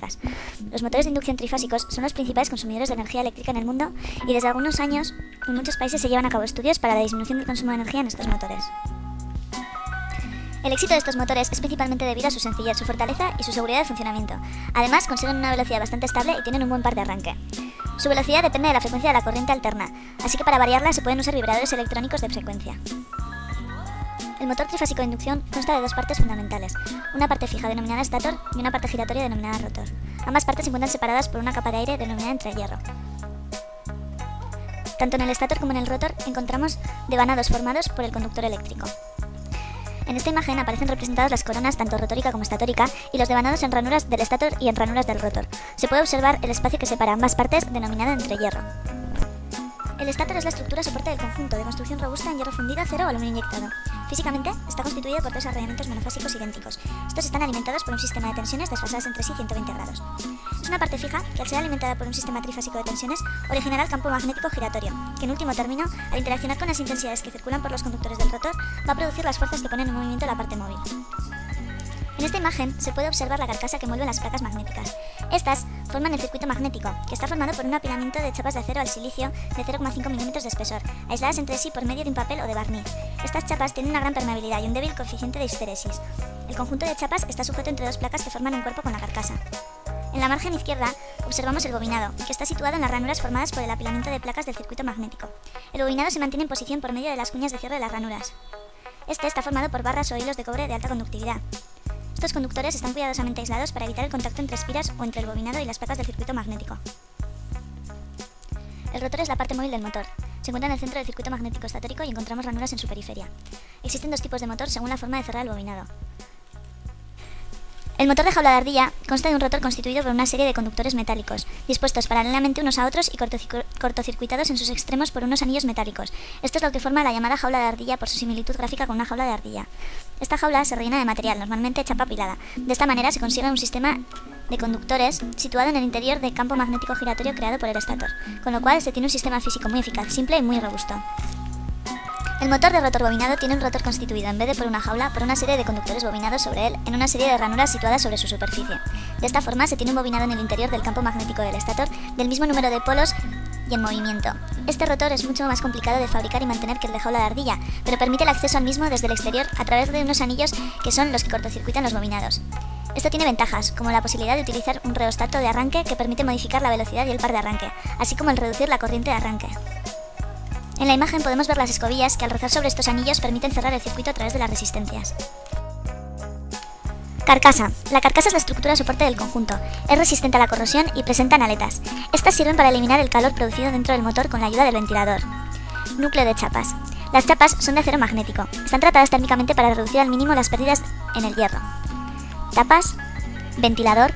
eléctricas. Los motores de inducción trifásicos son los principales consumidores de energía eléctrica en el mundo y desde algunos años en muchos países se llevan a cabo estudios para la disminución del consumo de energía en estos motores. El éxito de estos motores es principalmente debido a su sencillez, su fortaleza y su seguridad de funcionamiento. Además, consiguen una velocidad bastante estable y tienen un buen par de arranque. Su velocidad depende de la frecuencia de la corriente alterna, así que para variarla se pueden usar vibradores electrónicos de frecuencia. El motor trifásico de inducción consta de dos partes fundamentales, una parte fija denominada estator y una parte giratoria denominada rotor. Ambas partes se encuentran separadas por una capa de aire denominada entrehierro. Tanto en el estator como en el rotor encontramos devanados formados por el conductor eléctrico. En esta imagen aparecen representadas las coronas tanto rotórica como estatórica y los devanados en ranuras del estator y en ranuras del rotor. Se puede observar el espacio que separa ambas partes denominado entrehierro. El estator es la estructura soporte del conjunto, de construcción robusta en hierro fundido, acero o aluminio inyectado. Físicamente está constituido por tres arrellamientos monofásicos idénticos. Estos están alimentados por un sistema de tensiones desfasadas entre sí 120 grados. Es una parte fija que, al ser alimentada por un sistema trifásico de tensiones, originará el campo magnético giratorio, que en último término, al interaccionar con las intensidades que circulan por los conductores del rotor, va a producir las fuerzas que ponen en movimiento la parte móvil. En esta imagen se puede observar la carcasa que envuelve las placas magnéticas. Estas forman el circuito magnético, que está formado por un apilamiento de chapas de acero al silicio de 0,5 milímetros de espesor, aisladas entre sí por medio de un papel o de barniz. Estas chapas tienen una gran permeabilidad y un débil coeficiente de histeresis. El conjunto de chapas está sujeto entre dos placas que forman un cuerpo con la carcasa. En la margen izquierda observamos el bobinado, que está situado en las ranuras formadas por el apilamiento de placas del circuito magnético. El bobinado se mantiene en posición por medio de las cuñas de cierre de las ranuras. Este está formado por barras o hilos de cobre de alta conductividad. Estos conductores están cuidadosamente aislados para evitar el contacto entre espiras o entre el bobinado y las placas del circuito magnético. El rotor es la parte móvil del motor. Se encuentra en el centro del circuito magnético estatórico y encontramos ranuras en su periferia. Existen dos tipos de motor según la forma de cerrar el bobinado. El motor de jaula de ardilla consta de un rotor constituido por una serie de conductores metálicos, dispuestos paralelamente unos a otros y cortocircuitados en sus extremos por unos anillos metálicos. Esto es lo que forma la llamada jaula de ardilla por su similitud gráfica con una jaula de ardilla. Esta jaula se rellena de material, normalmente chapa apilada. De esta manera se consigue un sistema de conductores situado en el interior del campo magnético giratorio creado por el estator, con lo cual se tiene un sistema físico muy eficaz, simple y muy robusto. El motor de rotor bobinado tiene un rotor constituido, en vez de por una jaula, por una serie de conductores bobinados sobre él en una serie de ranuras situadas sobre su superficie. De esta forma se tiene un bobinado en el interior del campo magnético del estator del mismo número de polos y en movimiento. Este rotor es mucho más complicado de fabricar y mantener que el de jaula de ardilla, pero permite el acceso al mismo desde el exterior a través de unos anillos que son los que cortocircuitan los bobinados. Esto tiene ventajas, como la posibilidad de utilizar un reostato de arranque que permite modificar la velocidad y el par de arranque, así como el reducir la corriente de arranque. En la imagen podemos ver las escobillas que al rozar sobre estos anillos permiten cerrar el circuito a través de las resistencias. Carcasa. La carcasa es la estructura soporte del conjunto. Es resistente a la corrosión y presenta aletas. Estas sirven para eliminar el calor producido dentro del motor con la ayuda del ventilador. Núcleo de chapas. Las chapas son de acero magnético. Están tratadas térmicamente para reducir al mínimo las pérdidas en el hierro. Tapas. Ventilador.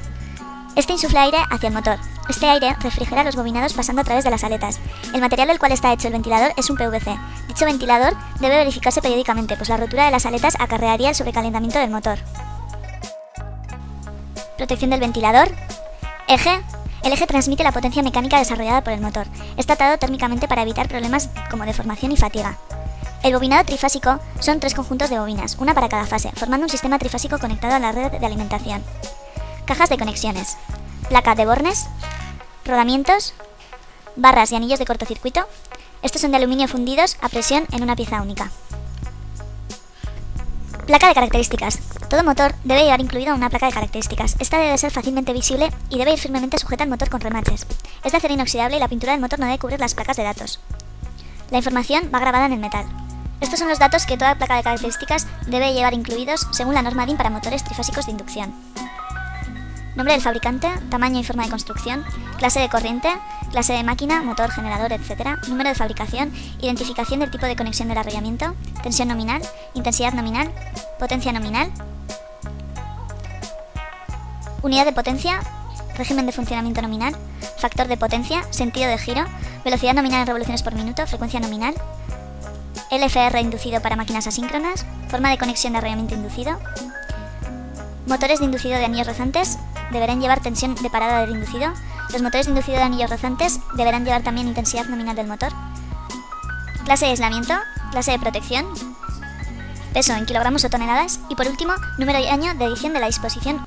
Este insufla aire hacia el motor. Este aire refrigera los bobinados pasando a través de las aletas. El material del cual está hecho el ventilador es un PVC. Dicho ventilador debe verificarse periódicamente, pues la rotura de las aletas acarrearía el sobrecalentamiento del motor. Protección del ventilador. Eje. El eje transmite la potencia mecánica desarrollada por el motor. Es tratado térmicamente para evitar problemas como deformación y fatiga. El bobinado trifásico son tres conjuntos de bobinas, una para cada fase, formando un sistema trifásico conectado a la red de alimentación. Cajas de conexiones. Placa de bornes. Rodamientos, barras y anillos de cortocircuito. Estos son de aluminio fundidos a presión en una pieza única. Placa de características. Todo motor debe llevar incluida una placa de características. Esta debe ser fácilmente visible y debe ir firmemente sujeta al motor con remaches. Es de acero inoxidable y la pintura del motor no debe cubrir las placas de datos. La información va grabada en el metal. Estos son los datos que toda placa de características debe llevar incluidos según la norma DIN para motores trifásicos de inducción. Nombre del fabricante, tamaño y forma de construcción, clase de corriente, clase de máquina, motor, generador, etc., número de fabricación, identificación del tipo de conexión del arrollamiento, tensión nominal, intensidad nominal, potencia nominal, unidad de potencia, régimen de funcionamiento nominal, factor de potencia, sentido de giro, velocidad nominal en revoluciones por minuto, frecuencia nominal, LFR inducido para máquinas asíncronas, forma de conexión de arrollamiento inducido, motores de inducido de anillos rozantes deberán llevar tensión de parada del inducido. Los motores de inducido de anillos rozantes deberán llevar también intensidad nominal del motor. Clase de aislamiento, clase de protección, peso en kilogramos o toneladas y por último, número y año de edición de la disposición